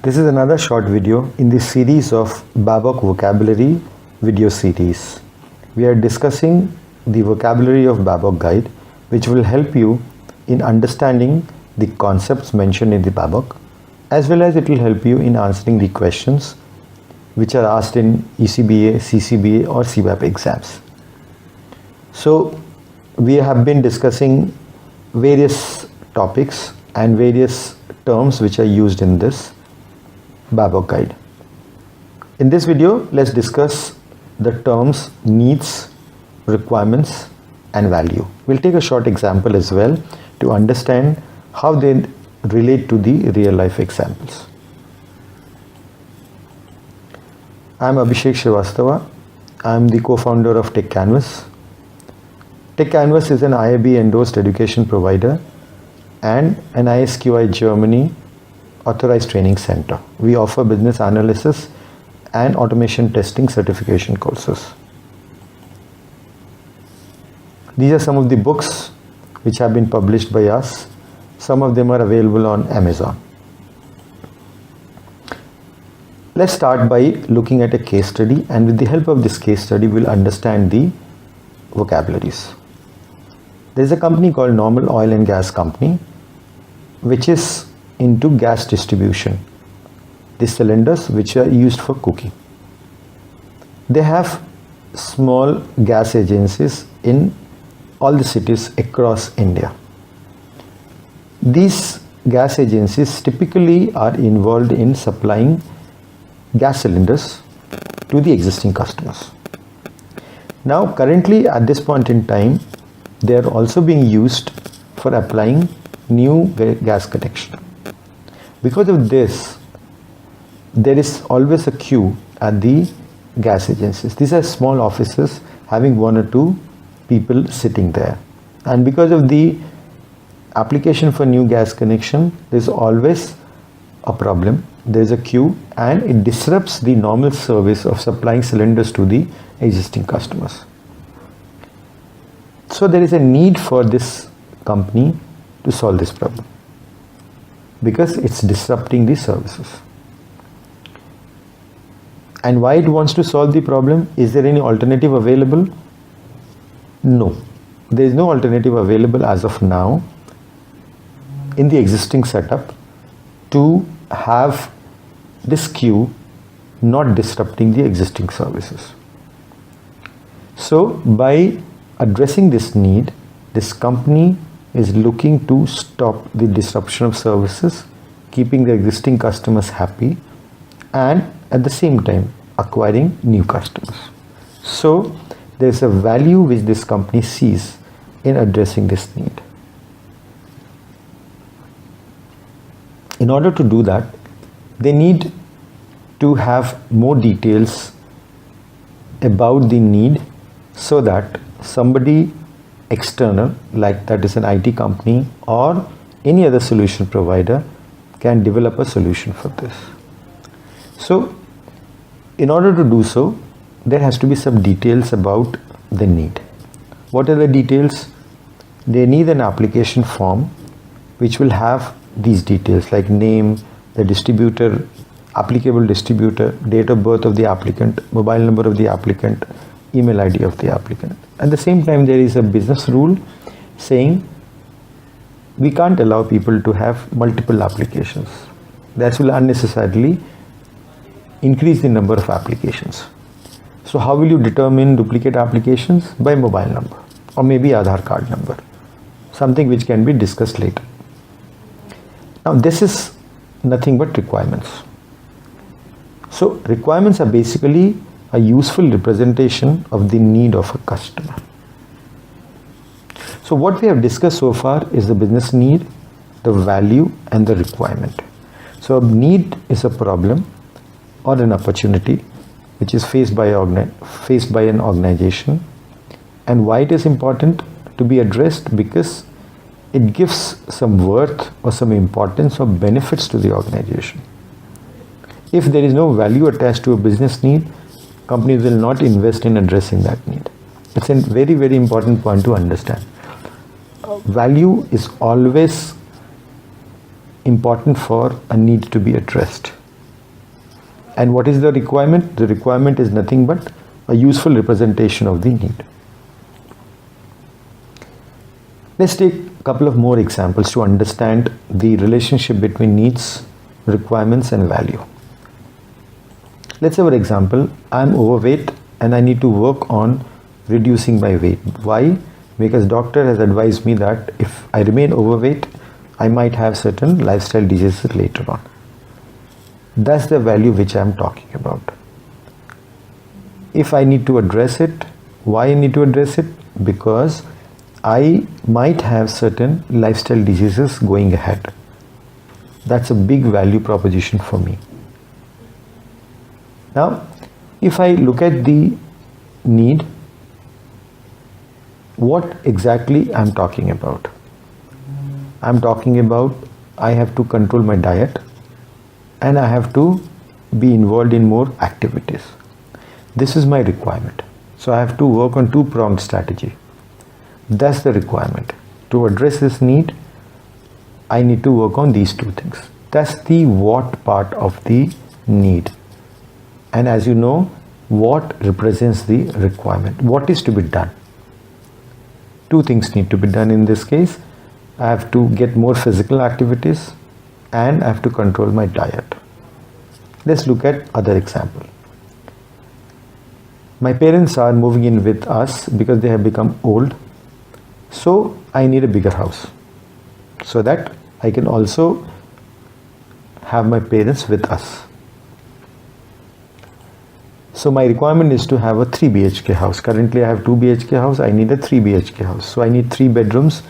This is another short video in the series of BABOK vocabulary video series. We are discussing the vocabulary of BABOK guide, which will help you in understanding the concepts mentioned in the BABOK, as well as it will help you in answering the questions which are asked in ECBA, CCBA or CBAP exams. So we have been discussing various topics and various terms which are used in this BABOK guide. In this video, let's discuss the terms needs, requirements and value. We'll take a short example as well to understand how they relate to the real life examples. I'm Abhishek Srivastava. I'm the co-founder of Techcanvass. Techcanvass is an IIBA Endorsed education provider and an ISQI Germany authorized training center. We offer business analysis and automation testing certification courses. These are some of the books which have been published by us. Some of them are available on Amazon. Let's start by looking at a case study, and with the help of this case study we'll understand the vocabularies. There is a company called Normal Oil and Gas Company which is into gas distribution, the cylinders which are used for cooking. They have small gas agencies in all the cities across India. These gas agencies typically are involved in supplying gas cylinders to the existing customers. Now currently at this point in time, they are also being used for applying new gas connection. Because of this, there is always a queue at the gas agencies. These are small offices having one or two people sitting there. And because of the application for new gas connection, there is always a problem. There is a queue and it disrupts the normal service of supplying cylinders to the existing customers. So there is a need for this company to solve this problem, because it's disrupting the services. And why it wants to solve the problem? Is there any alternative available? No, there is no alternative available as of now in the existing setup to have this queue not disrupting the existing services. So by addressing this need, this company is looking to stop the disruption of services, keeping the existing customers happy, and at the same time acquiring new customers. So there is a value which this company sees in addressing this need. In order to do that, they need to have more details about the need so that somebody external, like that is an IT company or any other solution provider, can develop a solution for this. So in order to do so, there has to be some details about the need. What are the details? They need an application form which will have these details like name, the distributor, applicable distributor, date of birth of the applicant, mobile number of the applicant, email ID of the applicant. At the same time, there is a business rule saying we can't allow people to have multiple applications. That will unnecessarily increase the number of applications. So how will you determine duplicate applications? By mobile number or maybe Aadhaar card number, something which can be discussed later. Now this is nothing but requirements. So requirements are basically a useful representation of the need of a customer. So what we have discussed so far is the business need, the value and the requirement. So a need is a problem or an opportunity which is faced by an organization, and why it is important to be addressed, because it gives some worth or some importance or benefits to the organization. If there is no value attached to a business need, companies will not invest in addressing that need. It's a very, very important point to understand. Value is always important for a need to be addressed. And what is the requirement? The requirement is nothing but a useful representation of the need. Let's take a couple of more examples to understand the relationship between needs, requirements and value. Let's say, for example, I'm overweight and I need to work on reducing my weight. Why? Because doctor has advised me that if I remain overweight, I might have certain lifestyle diseases later on. That's the value which I'm talking about. If I need to address it, why I need to address it? Because I might have certain lifestyle diseases going ahead. That's a big value proposition for me. Now, if I look at the need, what exactly I'm talking about? I'm talking about I have to control my diet and I have to be involved in more activities. This is my requirement. So I have to work on two-pronged strategy. That's the requirement. To address this need, I need to work on these two things. That's the what part of the need. And as you know, what represents the requirement? What is to be done? Two things need to be done in this case. I have to get more physical activities and I have to control my diet. Let's look at other example. My parents are moving in with us because they have become old. So I need a bigger house so that I can also have my parents with us. So my requirement is to have a 3 BHK house. Currently I have 2 BHK house. I need a 3 BHK house. So I need 3 bedrooms,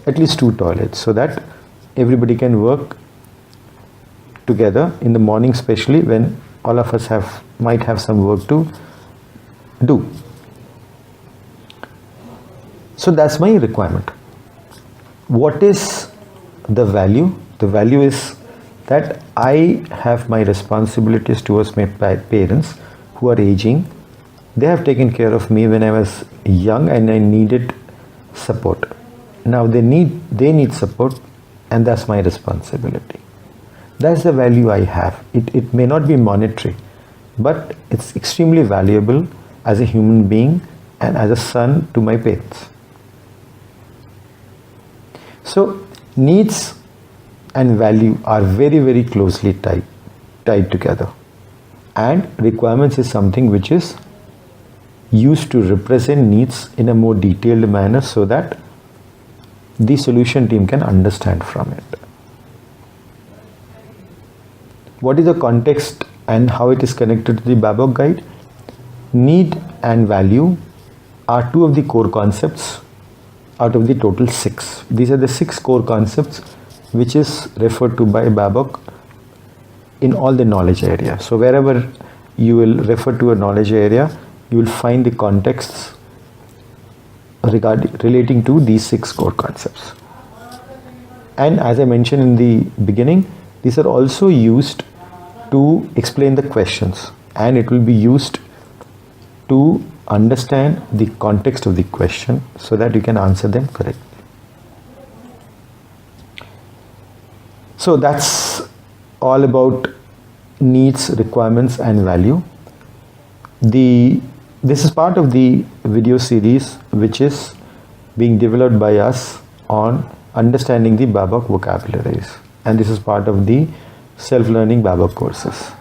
at least 2 toilets, so that everybody can work together in the morning, especially when all of us might have some work to do. So that's my requirement. What is the value? The value is that I have my responsibilities towards my parents who are aging. They have taken care of me when I was young and I needed support. Now they need support, and that's my responsibility. That's the value I have. It may not be monetary, but it's extremely valuable as a human being and as a son to my parents. So needs and value are very, very closely tied together. And requirements is something which is used to represent needs in a more detailed manner so that the solution team can understand from it. What is the context and how it is connected to the BABOK guide? Need and value are 2 of the core concepts out of the total 6. These are the 6 core concepts which is referred to by BABOK in all the knowledge area. So wherever you will refer to a knowledge area, you will find the contexts relating to these 6 core concepts. And as I mentioned in the beginning, these are also used to explain the questions, and it will be used to understand the context of the question so that you can answer them correctly. So that's all about needs, requirements and value. This is part of the video series which is being developed by us on understanding the BABOK vocabularies, and this is part of the self-learning BABOK courses.